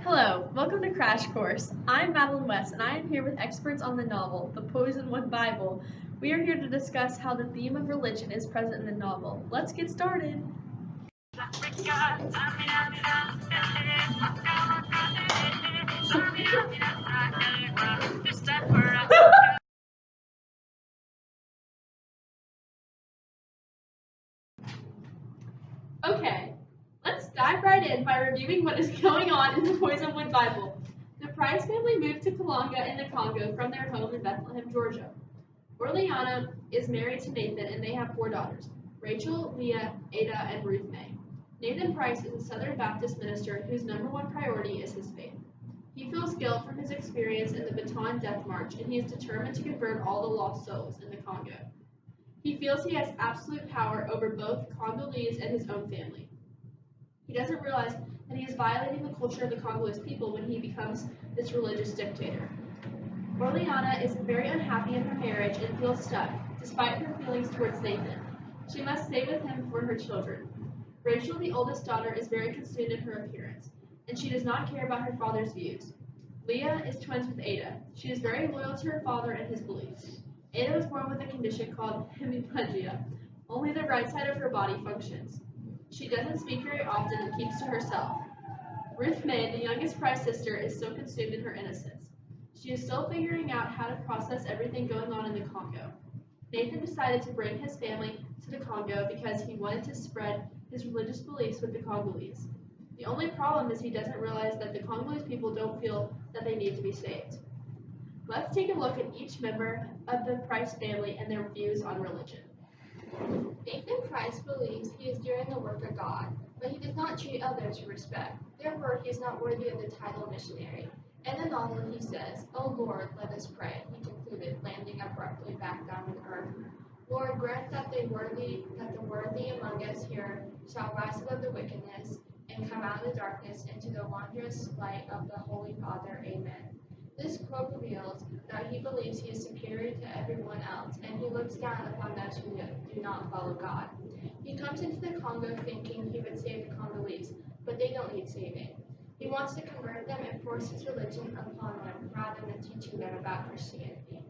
Hello, welcome to Crash Course. I'm Madeline West, and I am here with experts on the novel, The Poisonwood Bible. We are here to discuss how the theme of religion is present in the novel. Let's get started. Okay, let's dive right in by reviewing what is going on in the Poisonwood Bible. The Price family moved to Kalanga in the Congo from their home in Bethlehem, Georgia. Orleana is married to Nathan and they have 4 daughters, Rachel, Leah, Ada, and Ruth May. Nathan Price is a Southern Baptist minister whose number one priority is his faith. He feels guilt from his experience in the Baton Death March and he is determined to convert all the lost souls in the Congo. He feels he has absolute power over both Congolese and his own family. He doesn't realize that he is violating the culture of the Congolese people when he becomes this religious dictator. Orleana is very unhappy in her marriage and feels stuck, despite her feelings towards Nathan. She must stay with him for her children. Rachel, the oldest daughter, is very consumed in her appearance, and she does not care about her father's views. Leah is twins with Ada. She is very loyal to her father and his beliefs. Ada was born with a condition called hemiplegia. Only the right side of her body functions. She doesn't speak very often and keeps to herself. Ruth May, the youngest Price sister, is so consumed in her innocence. She is still figuring out how to process everything going on in the Congo. Nathan decided to bring his family to the Congo because he wanted to spread his religious beliefs with the Congolese. The only problem is he doesn't realize that the Congolese people don't feel that they need to be saved. Let's take a look at each member of the Price family and their views on religion. Nathan Price believes he is doing the work of God, but he does not treat others with respect. Therefore, he is not worthy of the title missionary. In the novel, he says, "O Lord, let us pray," he concluded, landing abruptly back down on earth. Lord, grant that the worthy among us here shall rise above the wickedness and come out of the darkness into the wondrous light of the Holy Father. Amen. This quote reveals that he believes he is superior to everyone else, and he looks down upon those who do not follow God. He comes into the Congo thinking he would save the Congolese, but they don't need saving. He wants to convert them and force his religion upon them rather than teaching them about Christianity.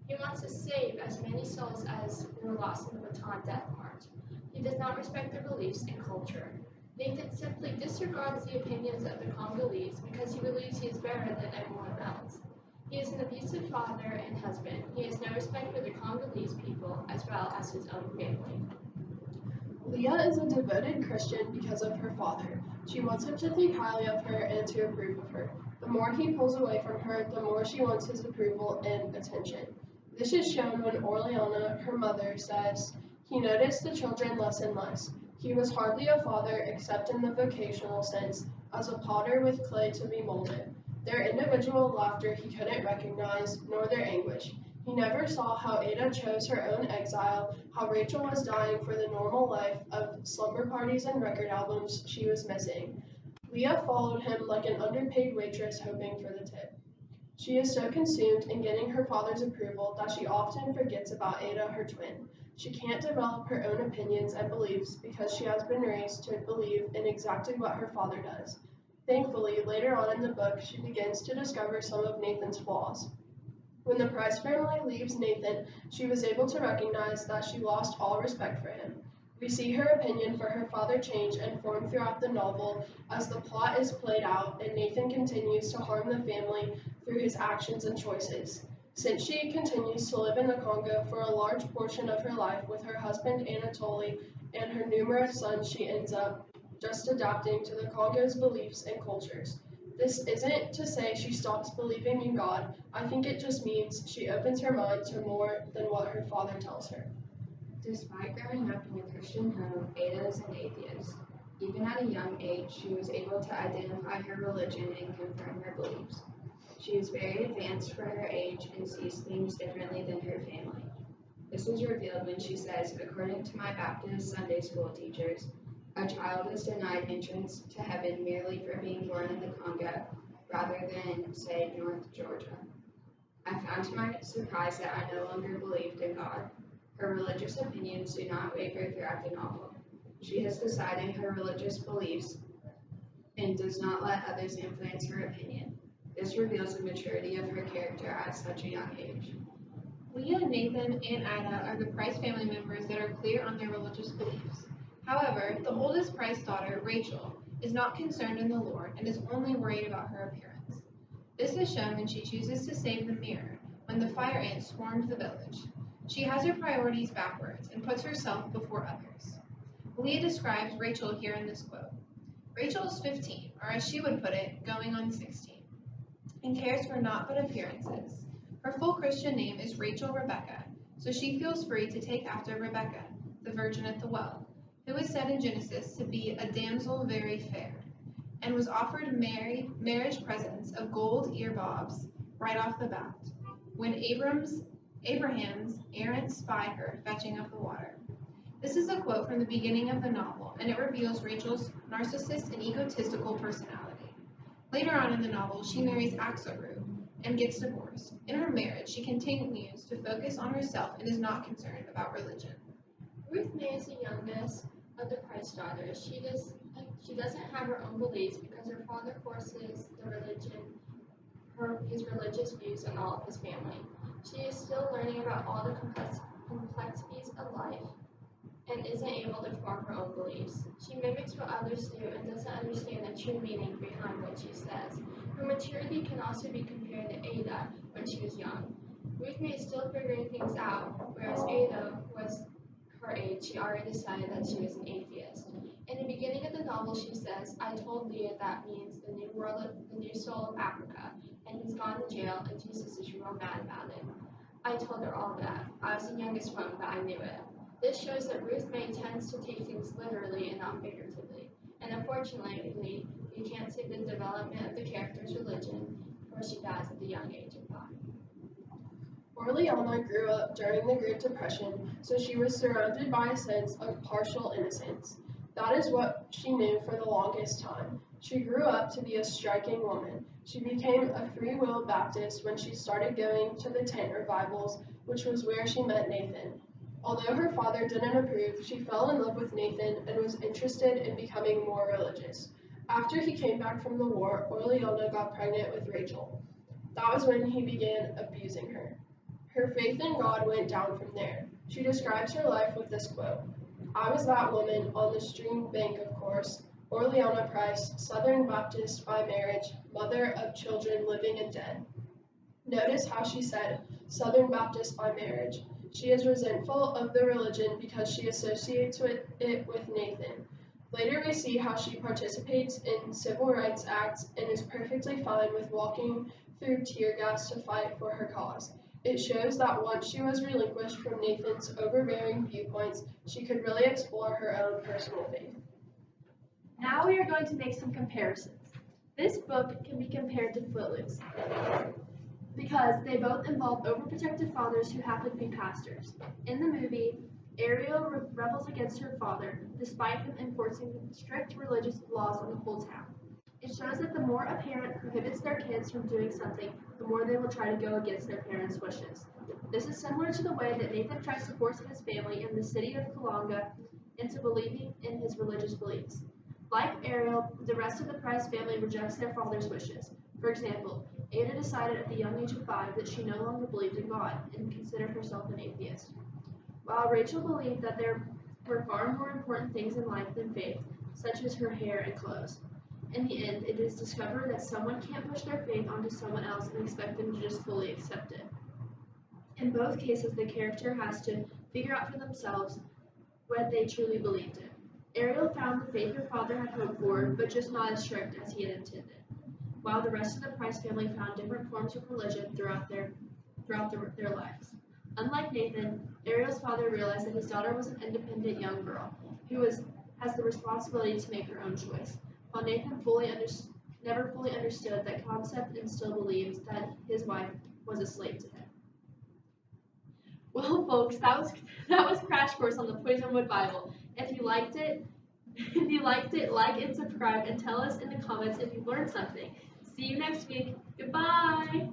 He wants to save as many souls as were lost in the Baton Death March. He does not respect their beliefs and culture. Nathan simply disregards the opinions of the Congolese because he believes he is better than everyone else. He is an abusive father and husband. He has no respect for the Congolese people as well as his own family. Leah is a devoted Christian because of her father. She wants him to think highly of her and to approve of her. The more he pulls away from her, the more she wants his approval and attention. This is shown when Orleana, her mother, says, "He noticed the children less and less. He was hardly a father except in the vocational sense, as a potter with clay to be molded. Their individual laughter he couldn't recognize, nor their anguish. He never saw how Ada chose her own exile, how Rachel was dying for the normal life of slumber parties and record albums she was missing. Leah followed him like an underpaid waitress hoping for the tip. She is so consumed in getting her father's approval that she often forgets about Ada, her twin. She can't develop her own opinions and beliefs because she has been raised to believe in exactly what her father does. Thankfully, later on in the book, she begins to discover some of Nathan's flaws. When the Price family leaves Nathan, she was able to recognize that she lost all respect for him. We see her opinion for her father change and form throughout the novel as the plot is played out and Nathan continues to harm the family through his actions and choices. Since she continues to live in the Congo for a large portion of her life with her husband Anatoly and her numerous sons, she ends up just adapting to the Congo's beliefs and cultures. This isn't to say she stops believing in God. I think it just means she opens her mind to more than what her father tells her. Despite growing up in a Christian home, Ada is an atheist. Even at a young age, she was able to identify her religion and confirm her beliefs. She is very advanced for her age and sees things differently than her family. This is revealed when she says, "According to my Baptist Sunday school teachers, a child is denied entrance to heaven merely for being born in the Congo, rather than, say, North Georgia." I found to my surprise that I no longer believed in God. Her religious opinions do not waver throughout the novel. She has decided her religious beliefs and does not let others influence her opinion. This reveals the maturity of her character at such a young age. Leah, Nathan, and Ida are the Price family members that are clear on their religious beliefs. However, the oldest Price daughter, Rachel, is not concerned in the Lord and is only worried about her appearance. This is shown when she chooses to save the mirror when the fire ants swarmed the village. She has her priorities backwards and puts herself before others. Leah describes Rachel here in this quote. Rachel is 15, or as she would put it, going on 16, and cares for naught but appearances. Her full Christian name is Rachel Rebecca, so she feels free to take after Rebecca, the virgin at the well, who is said in Genesis to be a damsel very fair, and was offered marriage presents of gold ear bobs right off the bat, when Abraham's errant spied her fetching of the water. This is a quote from the beginning of the novel, and it reveals Rachel's narcissist and egotistical personality. Later on in the novel, she marries Axelrod and gets divorced. In her marriage, she continues to focus on herself and is not concerned about religion. Ruth May is the youngest of the Price daughters. She doesn't have her own beliefs because her father forces his religious views on all of his family. She is still learning about all the complexities of life and isn't able to form her own beliefs. She mimics what others do and doesn't understand the true meaning behind what she says. Her maturity can also be compared to Ada when she was young. Ruth May is still figuring things out, whereas Ada was her age, she already decided that she was an atheist. In the beginning of the novel, she says, "I told Leah that means the new soul of Africa, and he's gone to jail, and Jesus is real mad about it. I told her all that. I was the youngest one, but I knew it." This shows that Ruth May tends to take things literally and not figuratively. And unfortunately, you can't see the development of the character's religion, for she dies at the young age of 5. Orleana grew up during the Great Depression, so she was surrounded by a sense of partial innocence. That is what she knew for the longest time. She grew up to be a striking woman. She became a Free Will Baptist when she started going to the tent revivals, which was where she met Nathan. Although her father didn't approve, she fell in love with Nathan and was interested in becoming more religious. After he came back from the war, Orleana got pregnant with Rachel. That was when he began abusing her. Her faith in God went down from there. She describes her life with this quote, "I was that woman on the stream bank, of course, Orleana Price, Southern Baptist by marriage, mother of children living and dead." Notice how she said, Southern Baptist by marriage. She is resentful of the religion because she associates it with Nathan. Later we see how she participates in civil rights acts and is perfectly fine with walking through tear gas to fight for her cause. It shows that once she was relinquished from Nathan's overbearing viewpoints, she could really explore her own personal faith. Now we are going to make some comparisons. This book can be compared to Footloose because they both involve overprotective fathers who happen to be pastors. In the movie, Ariel rebels against her father, despite him enforcing strict religious laws on the whole town. It shows that the more a parent prohibits their kids from doing something, the more they will try to go against their parents' wishes. This is similar to the way that Nathan tries to force his family in the city of Kalanga into believing in his religious beliefs. Like Ariel, the rest of the Price family rejects their father's wishes. For example, Ada decided at the young age of 5 that she no longer believed in God and considered herself an atheist. While Rachel believed that there were far more important things in life than faith, such as her hair and clothes. In the end, it is discovered that someone can't push their faith onto someone else and expect them to just fully accept it. In both cases, the character has to figure out for themselves what they truly believed in. Ariel found the faith her father had hoped for, but just not as strict as he had intended, while the rest of the Price family found different forms of religion throughout their lives. Unlike Nathan, Ariel's father realized that his daughter was an independent young girl who has the responsibility to make her own choice, while Nathan never fully understood that concept and still believes that his wife was a slave to him. Well, folks, that was Crash Course on the Poisonwood Bible. If you liked it, like and subscribe, and tell us in the comments if you learned something. See you next week. Goodbye.